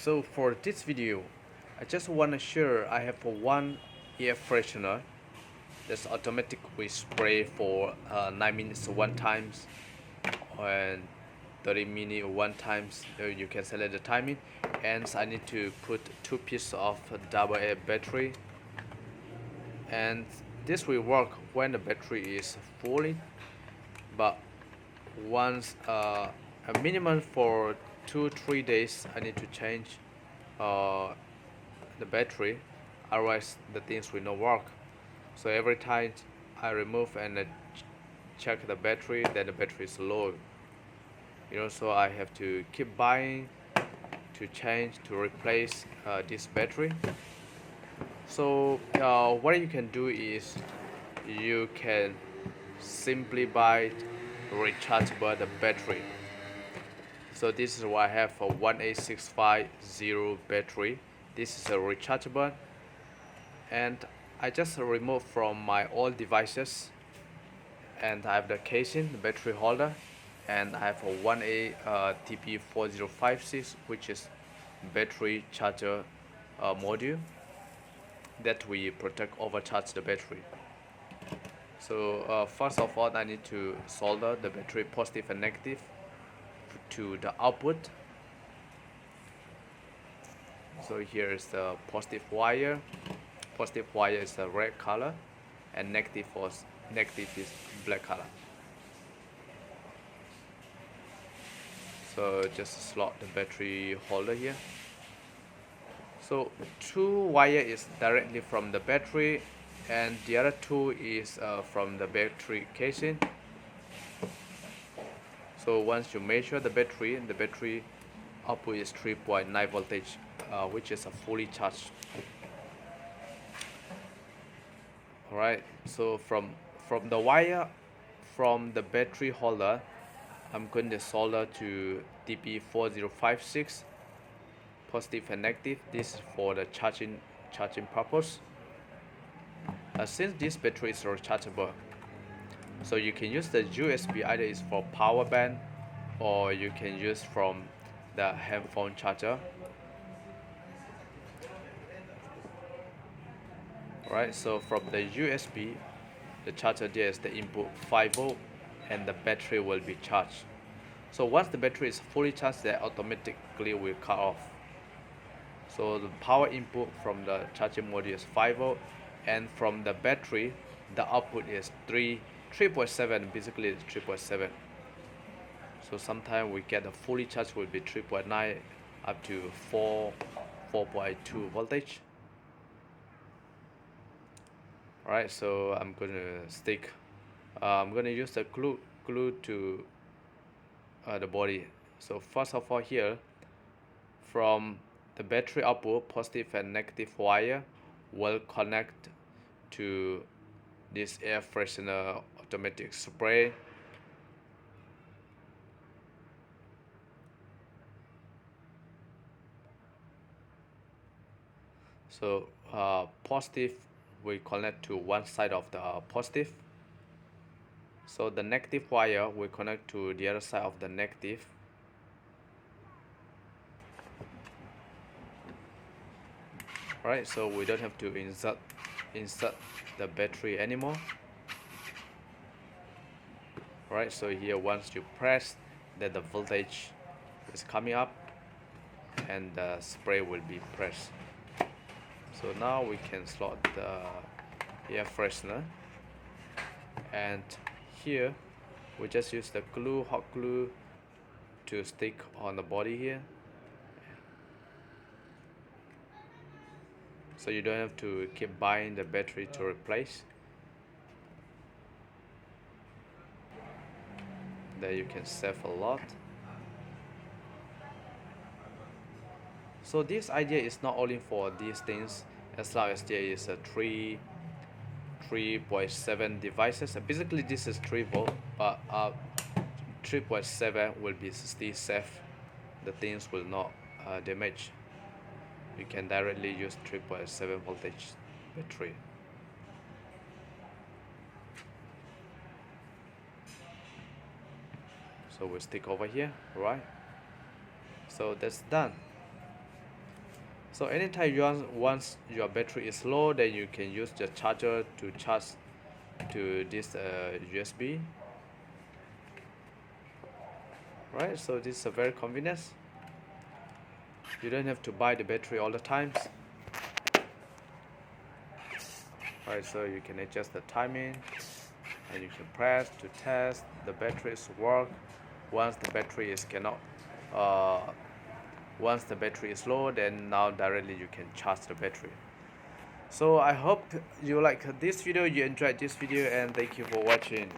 So for this video, I just want to share I have one air freshener that's automatic. We spray for 9 minutes one times and 30 minutes one times. You can select the timing, and I need to put 2 pieces of double A battery, and this will work when the battery is fully, but once a minimum for 2-3 days I need to change uh, the battery, otherwise the things will not work. So every time I remove and check the battery, then the battery is low, so I have to keep buying to change to replace this battery. So what you can do is you can simply buy rechargeable the battery. So this is why I have a 18650 battery. This is a rechargeable, and I just remove from my old devices, and I have the casing, the battery holder, and I have a 1A TP4056, which is battery charger module that we protect overcharge the battery. So first of all, I need to solder the battery positive and negative to the output. So here is the positive wire. Positive wire is the red color, and negative is black color. So just slot the battery holder here. So 2 wire is directly from the battery, and the other 2 is from the battery casing. So once you measure the battery output is 3.9 voltage, which is a fully charged. Alright, so from the wire from the battery holder, I'm going to solder to TP4056, positive and negative. This is for the charging purpose. Since this battery is rechargeable, so you can use the USB, either is for power bank or you can use from the handphone charger. Alright, so from the USB, the charger there is the input 5 volt, and the battery will be charged. So once the battery is fully charged, that automatically will cut off. So the power input from the charging module is 5 volt, and from the battery the output is 3.7, basically it's 3.7. So sometimes we get the fully charged will be 3.9 up to 4.2 voltage. Alright, so I'm gonna use the glue to the body. So first of all, here from the battery output, positive and negative wire will connect to this air freshener automatic spray. So positive we connect to one side of the positive. So the negative wire will connect to the other side of the negative. Right, so we don't have to insert the battery anymore. Right, so here once you press, then the voltage is coming up and the spray will be pressed. So now we can slot the air freshener, and here we just use the hot glue to stick on the body here, so you don't have to keep buying the battery to replace. There you can save a lot. So this idea is not only for these things, as long as there is a 3.7 devices. Basically this is 3 volt, but 3.7 will be still safe. The things will not damage. You can directly use 3.7 voltage battery. So we'll stick over here, right? So that's done. So anytime once your battery is low, then you can use the charger to charge to this USB. Right, so this is a very convenient. You don't have to buy the battery all the times. Right, so you can adjust the timing and you can press to test the battery's work. Once the battery is once the battery is low, then now directly you can charge the battery. So I hope you like this video, you enjoyed this video, and thank you for watching.